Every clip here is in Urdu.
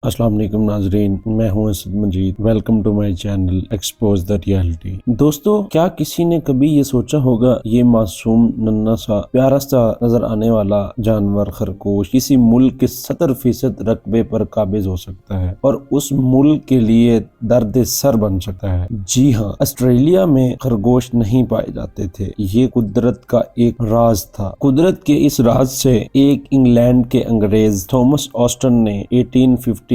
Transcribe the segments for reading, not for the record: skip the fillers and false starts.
السلام علیکم ناظرین، میں ہوں Asad Majeed. Welcome to my channel expose the reality. دوستو، کیا کسی نے کبھی یہ سوچا ہوگا یہ معصوم ننھا سا پیارا سا نظر آنے والا جانور خرگوش کسی ملک کے 70% رقبے پر قابض ہو سکتا ہے اور اس ملک کے لیے درد سر بن سکتا ہے؟ جی ہاں، آسٹریلیا میں خرگوش نہیں پائے جاتے تھے۔ یہ قدرت کا ایک راز تھا۔ قدرت کے اس راز سے ایک انگلینڈ کے انگریز تھامس آسٹن نے 1859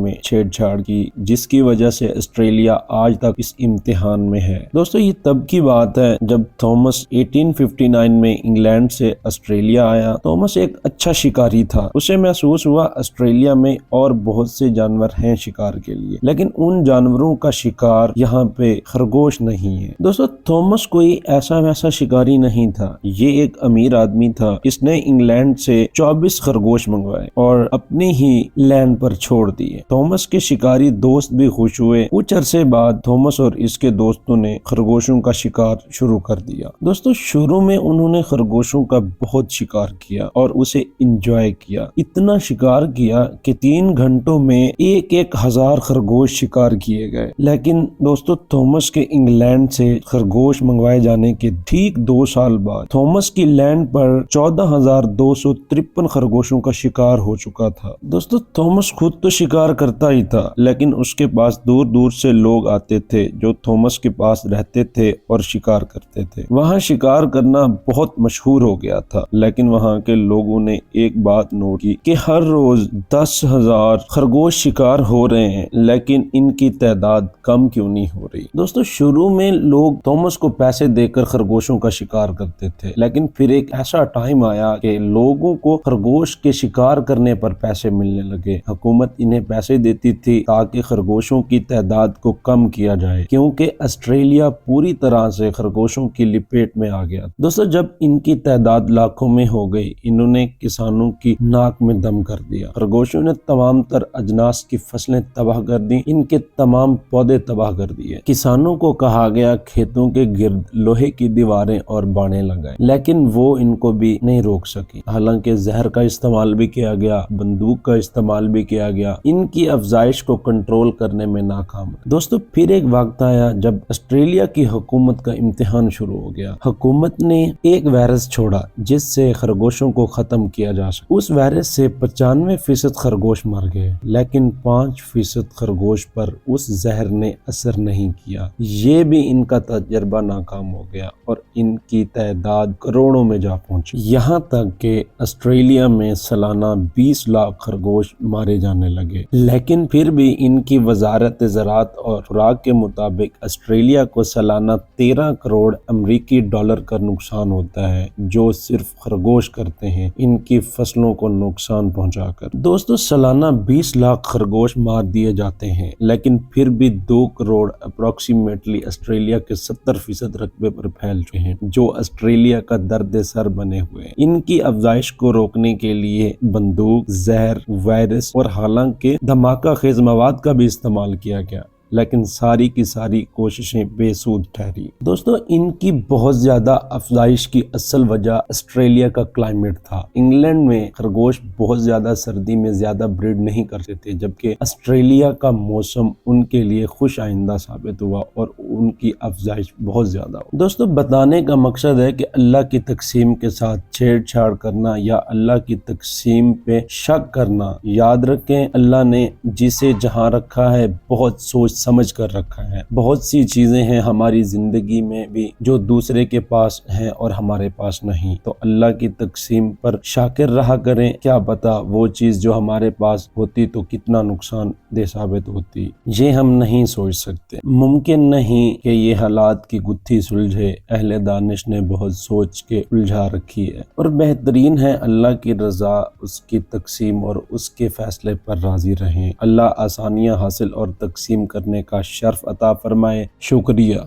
میں چھیڑ چھاڑ کی، جس کی وجہ سے آسٹریلیا آج تک اس امتحان میں ہے۔ دوستو، یہ تب کی بات ہے جب تھامس 1859 میں انگلینڈ سے آسٹریلیا آیا۔ تھامس ایک اچھا شکاری تھا۔ اسے محسوس ہوا آسٹریلیا میں اور بہت سے جانور ہیں شکار کے لیے، لیکن ان جانوروں کا شکار یہاں پہ خرگوش نہیں ہے۔ دوستو، تھامس کوئی ایسا ویسا شکاری نہیں تھا۔ یہ ایک امیر آدمی تھا۔ اس نے انگلینڈ سے 24 خرگوش منگوائے اور اپنی ہی لینڈ پر چھوڑ دیے۔ تھامس کے شکاری دوست بھی خوش ہوئے۔ کچھ عرصے بعد تھامس اور اس کے دوستوں نے خرگوشوں کا شکار شروع کر دیا۔ دوستو، شروع میں انہوں نے خرگوشوں کا بہت شکار کیا اور اسے انجوائے کیا۔ اتنا شکار کیا کہ 3 گھنٹوں میں 1,000 خرگوش شکار کیے گئے۔ لیکن دوستو، تھامس کے انگلینڈ سے خرگوش منگوائے جانے کے ٹھیک 2 سال بعد تھامس کی لینڈ پر 14,253 خرگوشوں کا شکار ہو چکا تھا۔ دوستو، تھامس خود تو شکار کرتا ہی تھا، لیکن اس کے پاس دور دور سے لوگ آتے تھے جو تھامس کے پاس رہتے تھے اور شکار کرتے تھے۔ وہاں شکار کرنا بہت مشہور ہو گیا تھا، لیکن وہاں کے لوگوں نے ایک بات نوٹ کی کہ ہر روز 10,000 خرگوش شکار ہو رہے ہیں، لیکن ان کی تعداد کم کیوں نہیں ہو رہی؟ دوستو، شروع میں لوگ تھامس کو پیسے دے کر خرگوشوں کا شکار کرتے تھے، لیکن پھر ایک ایسا ٹائم آیا کہ لوگوں کو خرگوش کے شکار کرنے پر پیسے ملنے لگے۔ حکومت انہیں پیسے دیتی تھی تاکہ خرگوشوں کی تعداد کو کم کیا جائے، کیونکہ آسٹریلیا پوری طرح سے خرگوشوں کی لپیٹ میں آ گیا۔ دوستو، جب ان کی تعداد لاکھوں میں ہو گئی، انہوں نے کسانوں کی ناک میں دم کر دیا۔ خرگوشوں نے تمام تر اجناس کی فصلیں تباہ کر دی، ان کے تمام پودے تباہ کر دیے۔ کسانوں کو کہا گیا کھیتوں کے گرد لوہے کی دیواریں اور باڑیں لگائیں، لیکن وہ ان کو بھی نہیں روک سکی۔ حالانکہ زہر کا استعمال بھی کیا گیا، بندوق کا استعمال بھی کیا گیا، ان کی افزائش کو کنٹرول کرنے میں ناکام رہے۔ دوستو، پھر ایک وقت آیا جب آسٹریلیا کی حکومت کا امتحان شروع ہو گیا۔ حکومت نے ایک وائرس چھوڑا جس سے خرگوشوں کو ختم کیا جا سکتا۔ اس وائرس سے 95% خرگوش مر گئے، لیکن 5% خرگوش پر اس زہر نے اثر نہیں کیا۔ یہ بھی ان کا تجربہ ناکام ہو گیا اور ان کی تعداد کروڑوں میں جا پہنچی، یہاں تک کہ آسٹریلیا میں سالانہ 20 لاکھ خرگوش مارے جانے لگے۔ لیکن پھر بھی ان کی وزارت زراعت اور خوراک کے مطابق آسٹریلیا کو سالانہ 13 کروڑ امریکی ڈالر کا نقصان ہوتا ہے، جو صرف خرگوش کرتے ہیں ان کی فصلوں کو نقصان پہنچا کر۔ دوستو، سالانہ 20 لاکھ خرگوش مار دیے جاتے ہیں، لیکن پھر بھی 2 کروڑ اپروکسیمیٹلی آسٹریلیا کے 70% رقبے پر پھیل چکے ہیں، جو آسٹریلیا کا درد سر بنے ہوئے ہیں۔ ان کی افزائش کو روکنے کے لیے بندوق، زہر، وائرس اور حالانکہ دھماکہ خیز مواد کا بھی استعمال کیا گیا، لیکن ساری کی ساری کوششیں بے سود ٹھہری۔ دوستو، ان کی بہت زیادہ افزائش کی اصل وجہ آسٹریلیا کا کلائمیٹ تھا۔ انگلینڈ میں خرگوش بہت زیادہ سردی میں زیادہ بریڈ نہیں کرتے تھے، جبکہ آسٹریلیا کا موسم ان کے لیے خوش آئندہ ثابت ہوا اور ان کی افزائش بہت زیادہ ہو۔ دوستو، بتانے کا مقصد ہے کہ اللہ کی تقسیم کے ساتھ چھیڑ چھاڑ کرنا یا اللہ کی تقسیم پہ شک کرنا، یاد رکھیں اللہ نے جسے جہاں رکھا ہے بہت سوچ سمجھ کر رکھا ہے۔ بہت سی چیزیں ہیں ہماری زندگی میں بھی جو دوسرے کے پاس ہیں اور ہمارے پاس نہیں، تو اللہ کی تقسیم پر شاکر رہا کریں۔ کیا پتا وہ چیز جو ہمارے پاس ہوتی تو کتنا نقصان دہ ثابت ہوتی، یہ ہم نہیں سوچ سکتے۔ ممکن نہیں کہ یہ حالات کی گتھی سلجھے، اہل دانش نے بہت سوچ کے الجھا رکھی ہے، اور بہترین ہے اللہ کی رضا، اس کی تقسیم اور اس کے فیصلے پر راضی رہیں۔ اللہ آسانیاں حاصل اور تقسیم کرنے کا شرف عطا فرمائے۔ شکریہ۔